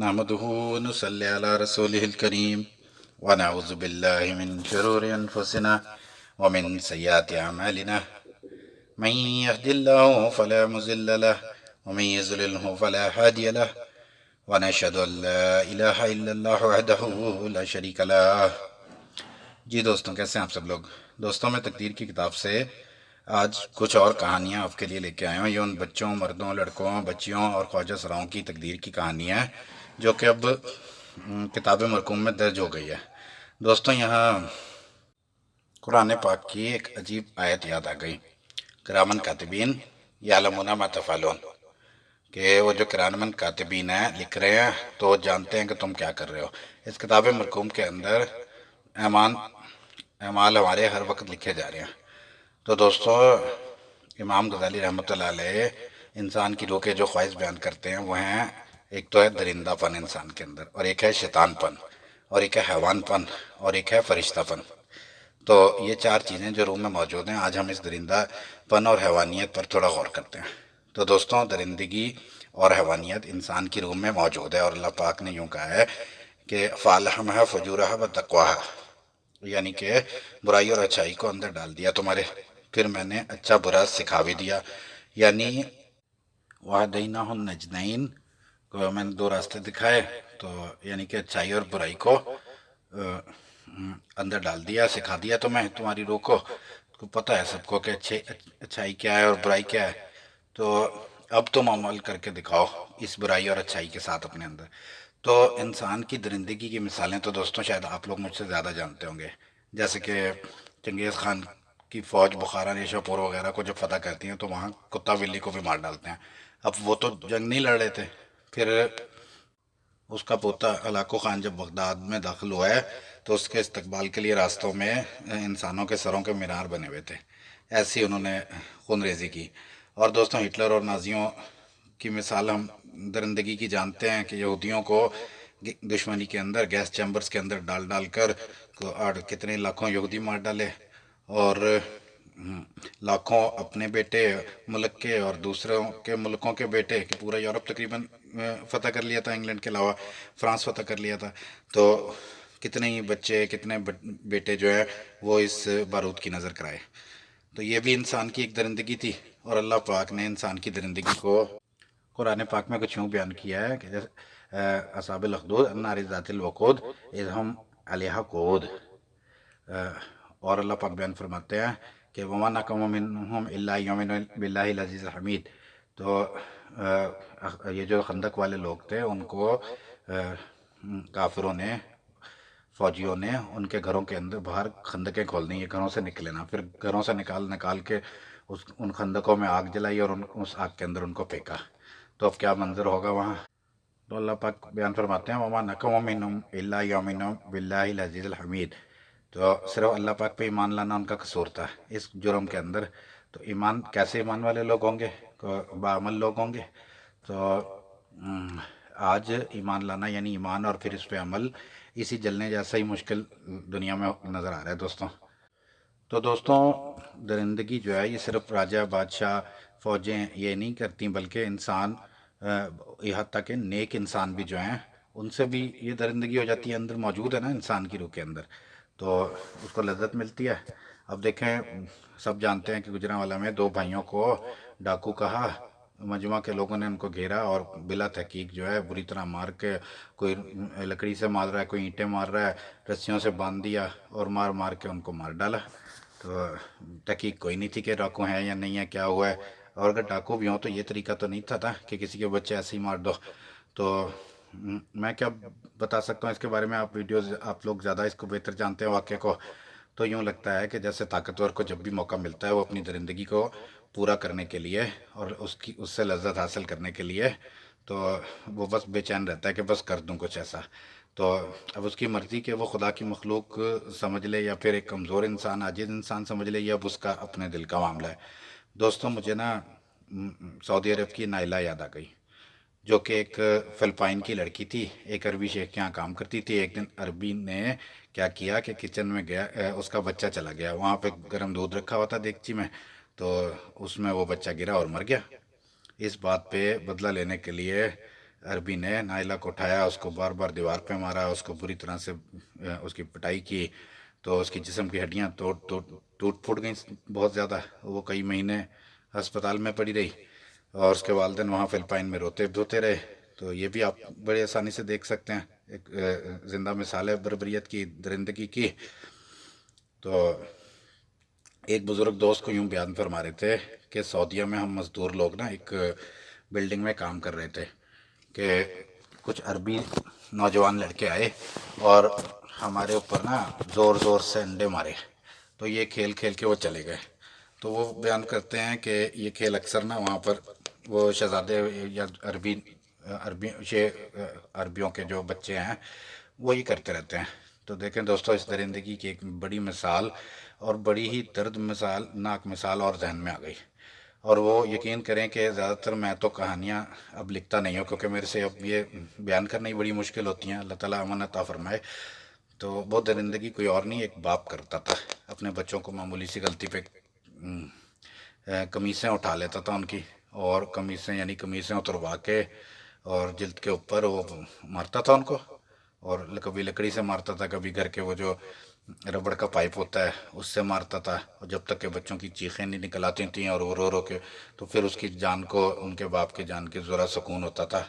نحمده ونصلي على رسوله الكريم ونعوذ بالله من شرور أنفسنا ومن سيئات أعمالنا من يهد الله فلا مضل له ومن يضلله فلا هادي له ونشهد أن لا إله إلا الله وحده لا شريك له۔ جی دوستوں، کیسے ہیں آپ سب لوگ؟ دوستوں، میں تقدیر کی کتاب سے آج کچھ اور کہانیاں آپ کے لیے لے کے آیا ہوں۔ یہ ان بچوں، مردوں، لڑکوں، بچیوں اور خواجہ سراؤں کی تقدیر کی کہانیاں ہیں جو کہ اب کتاب مرقوم میں درج ہو گئی ہے۔ دوستوں، یہاں قرآن پاک کی ایک عجیب آیت یاد آ گئی، کرامن کاتبین یعلمون ما تفعلون، کہ وہ جو کرامن کاتبین ہیں، لکھ رہے ہیں تو وہ جانتے ہیں کہ تم کیا کر رہے ہو۔ اس کتاب مرقوم کے اندر اعمال ہمارے ہر وقت لکھے جا رہے ہیں۔ تو دوستو، امام غزالی رحمۃ اللہ علیہ انسان کی روح کے جو خواہش بیان کرتے ہیں وہ ہیں، ایک تو ہے درندہ پن انسان کے اندر، اور ایک ہے شیطان پن، اور ایک ہے حیوان پن، اور ایک ہے فرشتہ پن۔ تو یہ چار چیزیں جو روح میں موجود ہیں، آج ہم اس درندہ پن اور حیوانیت پر تھوڑا غور کرتے ہیں۔ تو دوستوں، درندگی اور حیوانیت انسان کی روح میں موجود ہے، اور اللہ پاک نے یوں کہا ہے کہ فَأَلْهَمَهَا فُجُورَهَا وَتَقْوَاهَا، یعنی کہ برائی اور اچھائی کو اندر ڈال دیا تمہارے، پھر میں نے اچھا برا سکھا بھی دیا۔ یعنی وَهَدَيْنَاهُ النَّجْدَيْنِ، کو میں نے دو راستے دکھائے، تو یعنی کہ اچھائی اور برائی کو اندر ڈال دیا، سکھا دیا تمہاری روح کو پتہ ہے سب کو کہ اچھائی کیا ہے اور برائی کیا ہے۔ تو اب تم عمل کر کے دکھاؤ اس برائی اور اچھائی کے ساتھ اپنے اندر۔ تو انسان کی درندگی کی مثالیں تو دوستوں شاید آپ لوگ مجھ سے زیادہ جانتے ہوں گے، جیسے کہ چنگیز خان کی فوج بخارا، نیشا پور وغیرہ کو جب فتح کرتی ہیں تو وہاں کتا بلی کو بھی مار ڈالتے ہیں۔ اب وہ تو جنگ نہیں لڑ رہے تھے، پھر اس کا پوتا علاقو خان جب بغداد میں داخل ہوا ہے تو اس کے استقبال کے لیے راستوں میں انسانوں کے سروں کے مینار بنے ہوئے تھے، ایسی انہوں نے خون ریزی کی۔ اور دوستوں، ہٹلر اور نازیوں کی مثال ہم درندگی کی جانتے ہیں کہ یہودیوں کو دشمنی کے اندر گیس چیمبرز کے اندر ڈال ڈال کر کتنے لاکھوں یہودی مار ڈالے، اور لاکھوں اپنے بیٹے ملک کے اور دوسروں کے ملکوں کے بیٹے، کہ پورا یورپ تقریباً فتح کر لیا تھا، انگلینڈ کے علاوہ فرانس فتح کر لیا تھا۔ تو کتنے ہی بچے، کتنے بیٹے جو ہے وہ اس بارود کی نظر کرائے۔ تو یہ بھی انسان کی ایک درندگی تھی، اور اللہ پاک نے انسان کی درندگی کو قرآن پاک میں کچھ یوں بیان کیا ہے کہ جیسے اصحاب الاخدود النار ذات الوقود اذ ہم علیہا قعود، اور اللہ پاک بیان فرماتے ہیں کہ وما نقموا منہم الا ان یؤمنوا باللہ العزیز الحمید۔ تو یہ جو خندق والے لوگ تھے، ان کو کافروں نے، فوجیوں نے ان کے گھروں کے اندر باہر خندقیں کھول دیں، یہ گھروں سے نکلے نا، پھر گھروں سے نکال کے ان خندقوں میں آگ جلائی اور اس آگ کے اندر ان کو پھینکا۔ تو اب کیا منظر ہوگا وہاں؟ تو اللہ پاک بیان فرماتے ہیں وما نقموا منہم الا یؤمنوا باللہ العزیز الحمید۔ تو صرف اللہ پاک پہ ایمان لانا ان کا قصور تھا اس جرم کے اندر۔ تو ایمان کیسے ایمان والے لوگ ہوں گے؟ باعمل لوگ ہوں گے۔ تو آج ایمان لانا یعنی ایمان اور پھر اس پہ عمل، اسی جلنے جیسا ہی مشکل دنیا میں نظر آ رہا ہے دوستوں۔ تو دوستوں، درندگی جو ہے یہ صرف راجہ، بادشاہ، فوجیں یہ نہیں کرتی، بلکہ انسان، یہاں تک کہ نیک انسان بھی جو ہیں ان سے بھی یہ درندگی ہو جاتی ہے، اندر موجود ہے نا انسان کی روح کے اندر، تو اس کو لذت ملتی ہے۔ اب دیکھیں، سب جانتے ہیں کہ گجرانوالہ میں دو بھائیوں کو ڈاکو کہا، مجمع کے لوگوں نے ان کو گھیرا اور بلا تحقیق جو ہے بری طرح مار کے، کوئی لکڑی سے مار رہا ہے، کوئی اینٹیں مار رہا ہے، رسیوں سے باندھ دیا اور مار مار کے ان کو مار ڈالا۔ تو تحقیق کوئی نہیں تھی کہ ڈاکو ہیں یا نہیں ہے، کیا ہوا ہے، اور اگر ڈاکو بھی ہوں تو یہ طریقہ تو نہیں تھا کہ کسی کے بچے ایسے ہی مار دو۔ تو میں کیا بتا سکتا ہوں اس کے بارے میں، آپ لوگ زیادہ اس کو بہتر جانتے ہیں واقعے کو۔ تو یوں لگتا ہے کہ جیسے طاقتور کو جب بھی موقع ملتا ہے وہ اپنی درندگی کو پورا کرنے کے لیے اور اس سے لذت حاصل کرنے کے لیے، تو وہ بس بے چین رہتا ہے کہ بس کر دوں کچھ ایسا۔ تو اب اس کی مرضی کہ وہ خدا کی مخلوق سمجھ لے یا پھر ایک کمزور انسان، عاجز انسان سمجھ لے، یا اب اس کا اپنے دل کا معاملہ ہے۔ دوستوں، مجھے نا سعودی عرب کی نائلہ یاد آ گئی، جو کہ ایک فلپائن کی لڑکی تھی، ایک عربی شیخ کے یہاں کام کرتی تھی۔ ایک دن عربی نے کیا کیا کہ کچن میں گیا، اس کا بچہ چلا گیا، وہاں پہ گرم دودھ رکھا ہوا تھا دیگچی میں، تو اس میں وہ بچہ گرا اور مر گیا۔ اس بات پہ بدلہ لینے کے لیے عربی نے نائلہ کو اٹھایا، اس کو بار بار دیوار پہ مارا، اس کو بری طرح سے اس کی پٹائی کی، تو اس کی جسم کی ہڈیاں ٹوٹ پھوٹ گئیں بہت زیادہ، وہ کئی مہینے ہسپتال میں پڑی رہی، اور اس کے والدین وہاں فلپائن میں روتے دھوتے رہے۔ تو یہ بھی آپ بڑے آسانی سے دیکھ سکتے ہیں، ایک زندہ مثال ہے بربریت کی، درندگی کی۔ تو ایک بزرگ دوست کو یوں بیان فرما رہے تھے کہ سعودیہ میں ہم مزدور لوگ نا ایک بلڈنگ میں کام کر رہے تھے کہ کچھ عربی نوجوان لڑکے آئے اور ہمارے اوپر نا زور زور سے انڈے مارے، تو یہ کھیل کھیل کے وہ چلے گئے۔ تو وہ بیان کرتے ہیں کہ یہ کھیل اکثر نا وہاں پر وہ شہزادے یا عربیوں کے جو بچے ہیں وہی کرتے رہتے ہیں۔ تو دیکھیں دوستو، اس درندگی کی ایک بڑی مثال اور بڑی ہی درد مثال ناک مثال اور ذہن میں آ گئی، اور وہ یقین کریں کہ زیادہ تر میں تو کہانیاں اب لکھتا نہیں ہوں، کیونکہ میرے سے اب یہ بیان کرنا ہی بڑی مشکل ہوتی ہیں۔ اللہ تعالیٰ امن عطا فرمائے۔ تو وہ درندگی کوئی اور نہیں، ایک باپ کرتا تھا، اپنے بچوں کو معمولی سی غلطی پہ قمیصیں اٹھا لیتا تھا ان کی، اور قمیصیں یعنی قمیصیں اتروا کے اور جلد کے اوپر وہ مارتا تھا ان کو، اور کبھی لکڑی سے مارتا تھا، کبھی گھر کے وہ جو ربڑ کا پائپ ہوتا ہے اس سے مارتا تھا، اور جب تک کہ بچوں کی چیخیں نہیں نکل آتی تھیں اور وہ رو رو کے، تو پھر اس کی جان کو، ان کے باپ کی جان کے ذرا سکون ہوتا تھا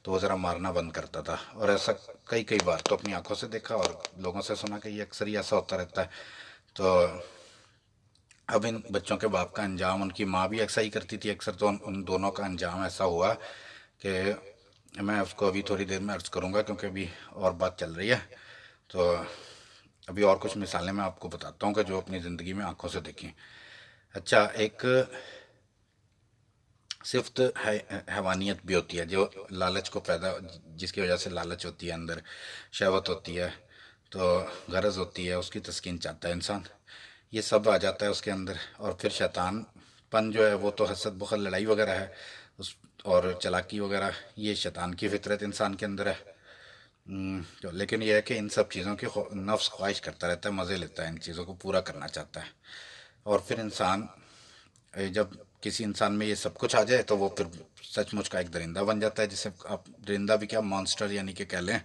تو وہ ذرا مارنا بند کرتا تھا۔ اور ایسا کئی بار تو اپنی آنکھوں سے دیکھا اور لوگوں سے سنا کہ یہ اکثر ہی ایسا ہوتا رہتا ہے۔ تو اب ان بچوں کے باپ کا انجام، ان کی ماں بھی ایسا ہی کرتی تھی اکثر، تو ان دونوں کا انجام ایسا ہوا کہ میں اس کو ابھی تھوڑی دیر میں عرض کروں گا، کیونکہ ابھی اور بات چل رہی ہے۔ تو ابھی اور کچھ مثالیں میں آپ کو بتاتا ہوں کہ جو اپنی زندگی میں آنکھوں سے دیکھیں۔ اچھا، ایک صفت حیوانیت بھی ہوتی ہے جو لالچ کو جس کی وجہ سے لالچ ہوتی ہے، اندر شہوت ہوتی ہے، تو غرض ہوتی ہے، اس کی تسکین چاہتا ہے انسان، یہ سب آ جاتا ہے اس کے اندر۔ اور پھر شیطان پن جو ہے وہ تو حسد بخل لڑائی وغیرہ ہے، اور چلاکی وغیرہ، یہ شیطان کی فطرت انسان کے اندر ہے۔ لیکن یہ ہے کہ ان سب چیزوں کی نفس خواہش کرتا رہتا ہے، مزے لیتا ہے، ان چیزوں کو پورا کرنا چاہتا ہے، اور پھر انسان جب کسی انسان میں یہ سب کچھ آ جائے تو وہ پھر سچ مچ کا ایک درندہ بن جاتا ہے، جسے آپ درندہ بھی کیا، مانسٹر یعنی کہ کہہ لیں،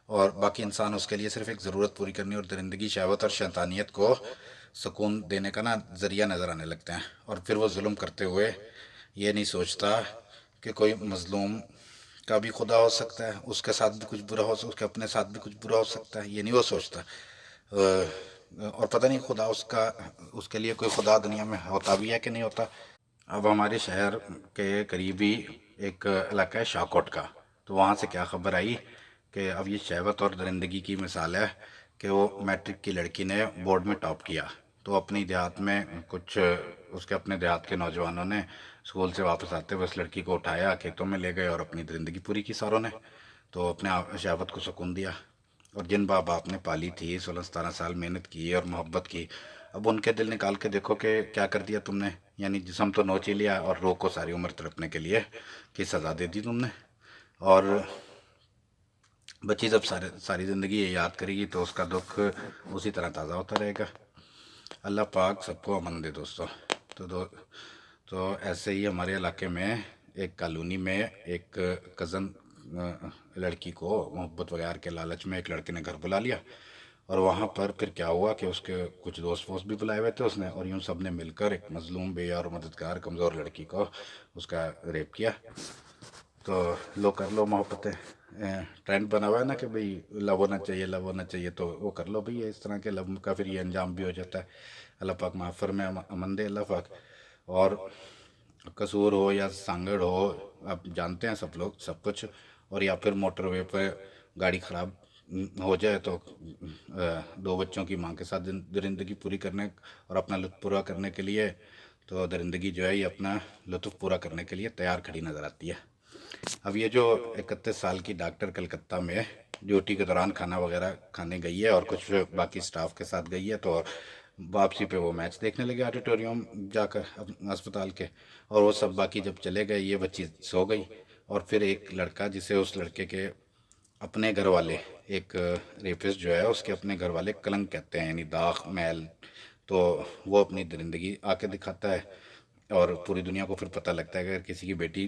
اور باقی انسان اس کے لیے صرف ایک ضرورت پوری کرنی، اور درندگی شہوت اور شیطانیت کو سکون دینے کا نا ذریعہ نظر آنے لگتے ہیں، اور پھر وہ ظلم کرتے ہوئے یہ نہیں سوچتا کہ کوئی مظلوم کا بھی خدا ہو سکتا ہے، اس کے ساتھ بھی کچھ برا ہو سکتا ہے، اس کے اپنے ساتھ بھی کچھ برا ہو سکتا ہے، یہ نہیں وہ سوچتا۔ اور پتہ نہیں خدا اس کے لیے کوئی خدا دنیا میں ہوتا بھی ہے کہ نہیں ہوتا۔ اب ہمارے شہر کے قریب ہی ایک علاقہ ہے شاہکوٹ کا، تو وہاں سے کیا خبر آئی کہ اب یہ شہوت اور درندگی کی مثال ہے کہ وہ میٹرک کی لڑکی نے بورڈ میں ٹاپ کیا، تو اپنی دیہات میں کچھ اس کے اپنے دیہات کے نوجوانوں نے اسکول سے واپس آتے ہوئے اس لڑکی کو اٹھایا، کھیتوں میں لے گئے اور اپنی درندگی پوری کی ساروں نے، تو اپنے شہوت کو سکون دیا۔ اور جن ماں باپ نے پالی تھی، 16-17 سال محنت کی اور محبت کی، اب ان کے دل نکال کے دیکھو کہ کیا کر دیا تم نے، یعنی جسم تو نوچ ہی لیا اور روح کو ساری عمر تڑپنے کے لیے کی سزا دے دی تم نے۔ اور بچی جب ساری زندگی یہ یاد کرے گی تو اس کا دکھ اسی طرح تازہ ہوتا رہے گا۔ اللہ پاک سب کو امن دے دوستو۔ تو ایسے ہی ہمارے علاقے میں ایک کالونی میں ایک کزن لڑکی کو محبت وغیرہ کے لالچ میں ایک لڑکے نے گھر بلا لیا، اور وہاں پر پھر کیا ہوا کہ اس کے کچھ دوست ووست بھی بلائے ہوئے تھے اس نے، اور یوں سب نے مل کر ایک مظلوم بے یار مددگار کمزور لڑکی کو اس کا ریپ کیا۔ تو لو کر لو محبتیں، ٹرینڈ بنا ہوا ہے نا کہ بھئی لو ہونا چاہیے، لو ہونا چاہیے، تو وہ کر لو بھئی، اس طرح کے لو کا پھر یہ انجام بھی ہو جاتا ہے۔ اللہ پاک معاف فرمائے، امن دے اللہ پاک۔ اور قصور ہو یا سانگڑ ہو، آپ جانتے ہیں سب لوگ سب کچھ، اور یا پھر موٹر وے پہ گاڑی خراب ہو جائے تو دو بچوں کی ماں کے ساتھ درندگی پوری کرنے اور اپنا لطف پورا کرنے کے لیے، تو درندگی جو ہے یہ اپنا لطف پورا کرنے کے لیے تیار کھڑی نظر آتی ہے۔ اب یہ جو 31 سال کی ڈاکٹر کلکتہ میں ڈیوٹی کے دوران کھانا وغیرہ کھانے گئی ہے اور کچھ باقی سٹاف کے ساتھ گئی ہے، تو واپسی پہ وہ میچ دیکھنے لگے آڈیٹوریم جا کر اسپتال کے، اور وہ سب باقی جب چلے گئے یہ بچی سو گئی، اور پھر ایک لڑکا جسے اس لڑکے کے اپنے گھر والے، ایک ریپسٹ جو ہے اس کے اپنے گھر والے کلنک کہتے ہیں، یعنی داغ میل، تو وہ اپنی درندگی آ کے دکھاتا ہے، اور پوری دنیا کو پھر پتہ لگتا ہے کہ اگر کسی کی بیٹی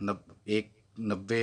90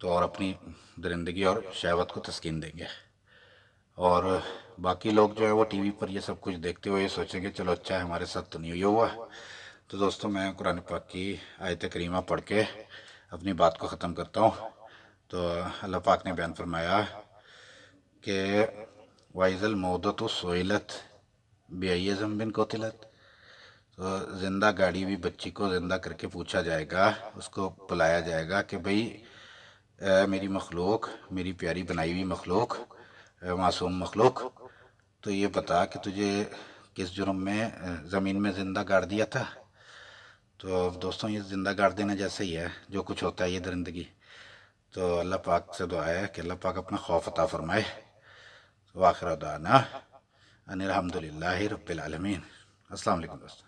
تو اور اپنی درندگی اور شہوت کو تسکین دیں گے. اور باقی لوگ جو ہے وہ ٹی وی پر یہ سب کچھ دیکھتے ہوئے یہ سوچیں گے چلو اچھا ہے ہمارے ساتھ تو نہیں یہ ہوا. تو دوستوں میں قرآن پاک کی آیت کریمہ پڑھ کے اپنی بات کو ختم کرتا ہوں. تو اللہ پاک نے بیان فرمایا کہ وَإِذَا الْمَوْءُودَةُ سُئِلَتْ بِأَيِّ ذَنبٍ قُتِلَتْ. تو زندہ گاڑی ہوئی بچی کو زندہ کر کے پوچھا جائے گا، اس کو بلایا جائے گا کہ بھئی اے میری مخلوق، میری پیاری بنائی ہوئی مخلوق، اے معصوم مخلوق، تو یہ بتا کہ تجھے کس جرم میں زمین میں زندہ گاڑ دیا تھا. تو دوستوں یہ زندہ گاڑ دینا جیسے ہی ہے جو کچھ ہوتا ہے یہ درندگی. تو اللہ پاک سے دعا ہے کہ اللہ پاک اپنا خوف عطا فرمائے. وآخر دعوانا ان الحمد للہ رب العالمین. السلام علیکم دوستوں.